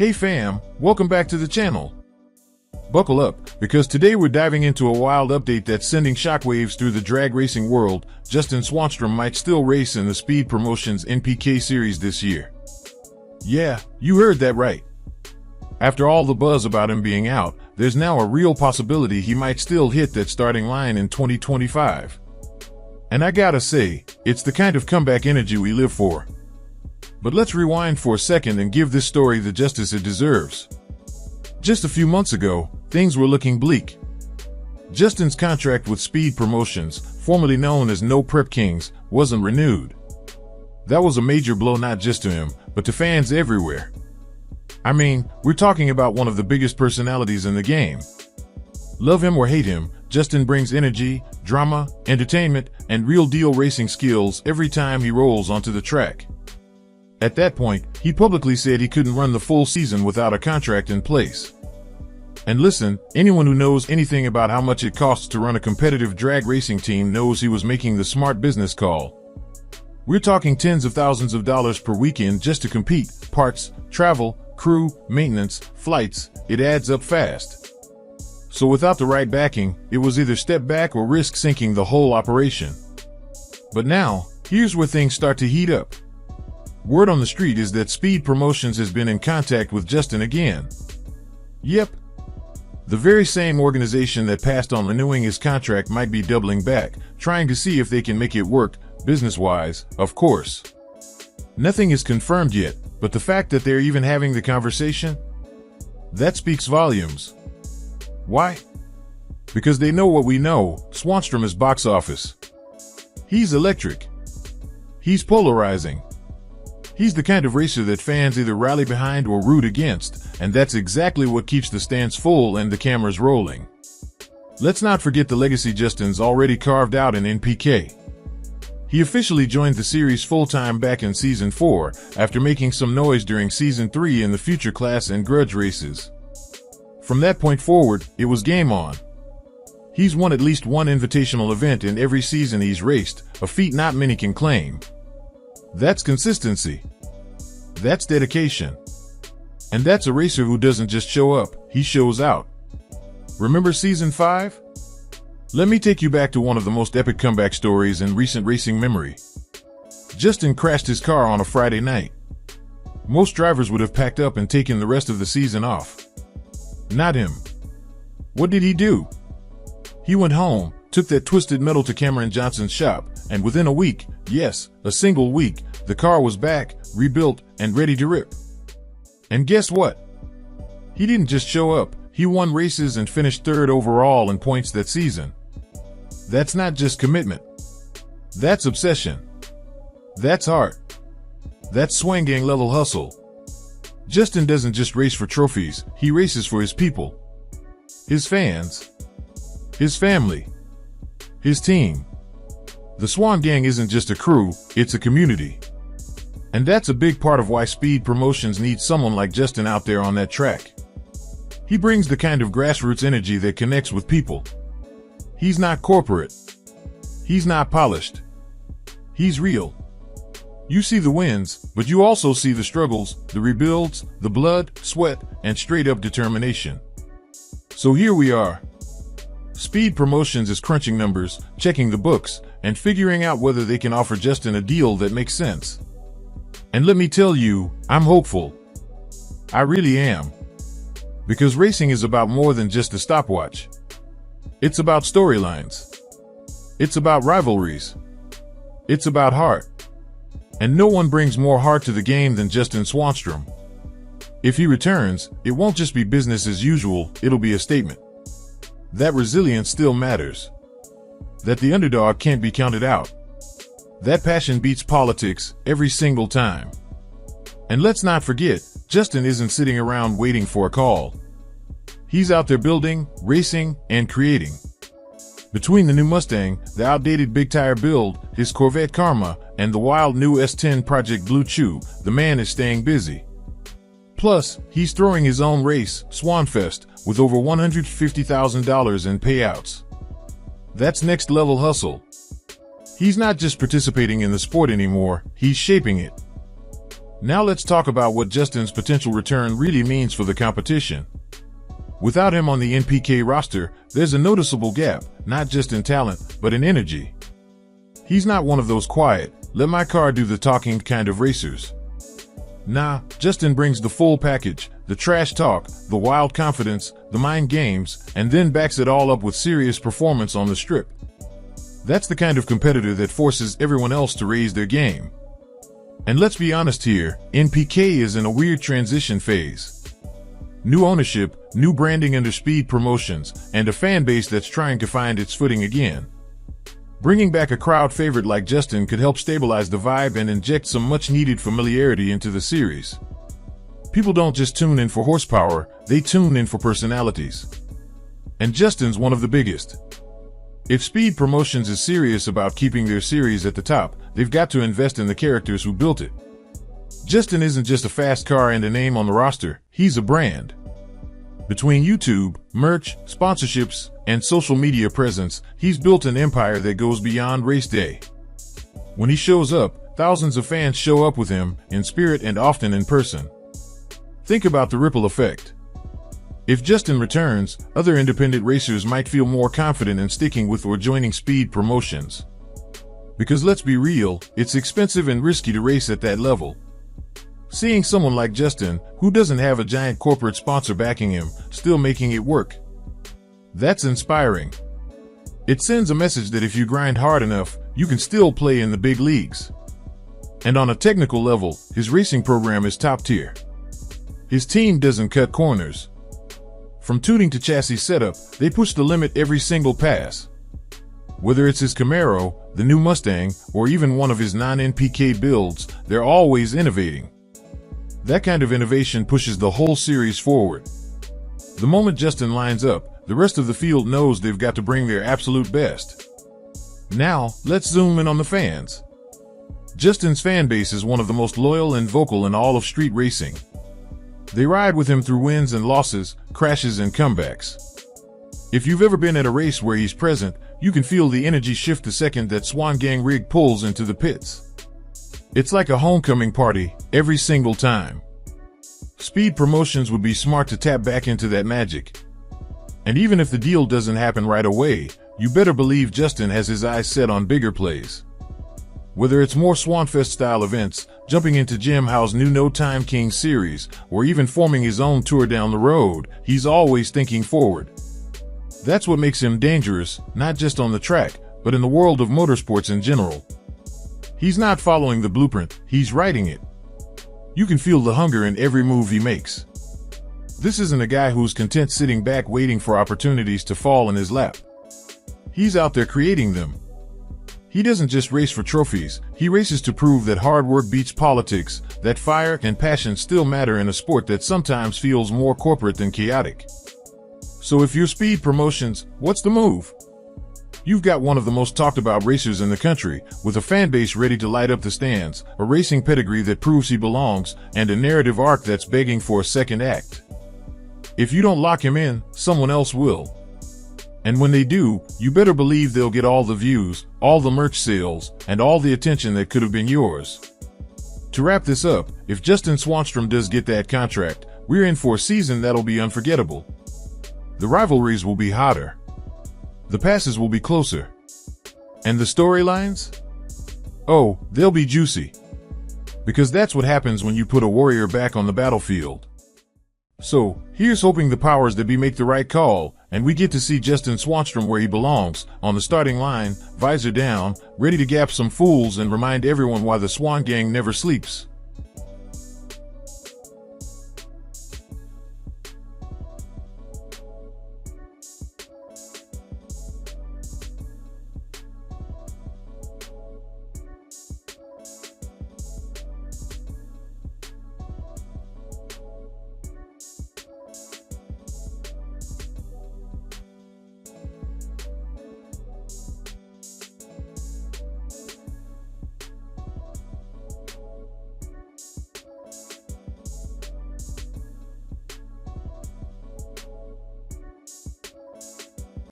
Hey fam, welcome back to the channel. Buckle up, because today we're diving into a wild update that's sending shockwaves through the drag racing world. Justin Swanstrom might still race in the Speed Promotions NPK series this year. Yeah, you heard that right. After all the buzz about him being out, there's now a real possibility he might still hit that starting line in 2025. And I gotta say, it's the kind of comeback energy we live for. But let's rewind for a second and give this story the justice it deserves. Just a few months ago, things were looking bleak. Justin's contract with Speed Promotions, formerly known as No Prep Kings, wasn't renewed. That was a major blow not just to him, but to fans everywhere. I mean, we're talking about one of the biggest personalities in the game. Love him or hate him, Justin brings energy, drama, entertainment, and real-deal racing skills every time he rolls onto the track. At that point, he publicly said he couldn't run the full season without a contract in place. And listen, anyone who knows anything about how much it costs to run a competitive drag racing team knows he was making the smart business call. We're talking tens of thousands of dollars per weekend just to compete, parts, travel, crew, maintenance, flights, it adds up fast. So without the right backing, it was either step back or risk sinking the whole operation. But now, here's where things start to heat up. Word on the street is that Speed Promotions has been in contact with Justin again. Yep. The very same organization that passed on renewing his contract might be doubling back, trying to see if they can make it work, business-wise, of course. Nothing is confirmed yet, but the fact that they're even having the conversation? That speaks volumes. Why? Because they know what we know, Swanstrom is box office. He's electric. He's polarizing. He's the kind of racer that fans either rally behind or root against, and that's exactly what keeps the stands full and the cameras rolling. Let's not forget the legacy Justin's already carved out in NPK. He officially joined the series full-time back in Season 4, after making some noise during Season 3 in the Future Class and Grudge races. From that point forward, it was game on. He's won at least one invitational event in every season he's raced, a feat not many can claim. That's consistency. That's dedication. And that's a racer who doesn't just show up, he shows out. Remember Season 5? Let me take you back to one of the most epic comeback stories in recent racing memory. Justin crashed his car on a Friday night. Most drivers would have packed up and taken the rest of the season off. Not him. What did he do? He went home, took that twisted metal to Cameron Johnson's shop, and within a week, yes, a single week, the car was back, rebuilt, and ready to rip. And guess what? He didn't just show up, he won races and finished third overall in points that season. That's not just commitment. That's obsession. That's heart. That's swing gang level hustle. Justin doesn't just race for trophies, he races for his people. His fans. His family. His team. The Swan Gang isn't just a crew, it's a community. And that's a big part of why Speed Promotions needs someone like Justin out there on that track. He brings the kind of grassroots energy that connects with people. He's not corporate. He's not polished. He's real. You see the wins, but you also see the struggles, the rebuilds, the blood, sweat, and straight-up determination. So here we are. Speed Promotions is crunching numbers, checking the books, and figuring out whether they can offer Justin a deal that makes sense. And let me tell you, I'm hopeful. I really am. Because racing is about more than just a stopwatch. It's about storylines. It's about rivalries. It's about heart. And no one brings more heart to the game than Justin Swanstrom. If he returns, it won't just be business as usual, it'll be a statement. That resilience still matters. That the underdog can't be counted out. That passion beats politics every single time. And let's not forget, Justin isn't sitting around waiting for a call. He's out there building, racing, and creating. Between the new Mustang, the outdated big tire build, his Corvette Karma, and the wild new S10 Project Blue Chew, the man is staying busy. Plus, he's throwing his own race, Swanfest, with over $150,000 in payouts. That's next level hustle. He's not just participating in the sport anymore, he's shaping it. Now let's talk about what Justin's potential return really means for the competition. Without him on the NPK roster, there's a noticeable gap, not just in talent, but in energy. He's not one of those quiet, let my car do the talking kind of racers. Nah, Justin brings the full package, the trash talk, the wild confidence, the mind games, and then backs it all up with serious performance on the strip. That's the kind of competitor that forces everyone else to raise their game. And let's be honest here, NPK is in a weird transition phase. New ownership, new branding under Speed Promotions, and a fan base that's trying to find its footing again. Bringing back a crowd favorite like Justin could help stabilize the vibe and inject some much-needed familiarity into the series. People don't just tune in for horsepower, they tune in for personalities. And Justin's one of the biggest. If Speed Promotions is serious about keeping their series at the top, they've got to invest in the characters who built it. Justin isn't just a fast car and a name on the roster, he's a brand. Between YouTube, merch, sponsorships, and social media presence, he's built an empire that goes beyond race day. When he shows up, thousands of fans show up with him, in spirit and often in person. Think about the ripple effect. If Justin returns, other independent racers might feel more confident in sticking with or joining Speed Promotions. Because let's be real, it's expensive and risky to race at that level. Seeing someone like Justin, who doesn't have a giant corporate sponsor backing him, still making it work. That's inspiring. It sends a message that if you grind hard enough, you can still play in the big leagues. And on a technical level, his racing program is top tier. His team doesn't cut corners. From tuning to chassis setup, they push the limit every single pass. Whether it's his Camaro, the new Mustang, or even one of his non-NPK builds, they're always innovating. That kind of innovation pushes the whole series forward. The moment Justin lines up, the rest of the field knows they've got to bring their absolute best. Now, let's zoom in on the fans. Justin's fan base is one of the most loyal and vocal in all of street racing. They ride with him through wins and losses, crashes and comebacks. If you've ever been at a race where he's present, you can feel the energy shift the second that Swan Gang rig pulls into the pits. It's like a homecoming party, every single time. Speed Promotions would be smart to tap back into that magic. And even if the deal doesn't happen right away, you better believe Justin has his eyes set on bigger plays. Whether it's more Swanfest-style events, jumping into Jim Howe's new No Time King series, or even forming his own tour down the road, he's always thinking forward. That's what makes him dangerous, not just on the track, but in the world of motorsports in general. He's not following the blueprint, he's writing it. You can feel the hunger in every move he makes. This isn't a guy who's content sitting back waiting for opportunities to fall in his lap. He's out there creating them. He doesn't just race for trophies, he races to prove that hard work beats politics, that fire and passion still matter in a sport that sometimes feels more corporate than chaotic. So if you're Speed Promotions, what's the move? You've got one of the most talked about racers in the country, with a fan base ready to light up the stands, a racing pedigree that proves he belongs, and a narrative arc that's begging for a second act. If you don't lock him in, someone else will. And when they do, you better believe they'll get all the views, all the merch sales, and all the attention that could have been yours. To wrap this up, if Justin Swanstrom does get that contract, we're in for a season that'll be unforgettable. The rivalries will be hotter. The passes will be closer. And the storylines? Oh, they'll be juicy. Because that's what happens when you put a warrior back on the battlefield. So, here's hoping the powers that be make the right call, and we get to see Justin Swanstrom where he belongs, on the starting line, visor down, ready to gap some fools and remind everyone why the Swan Gang never sleeps.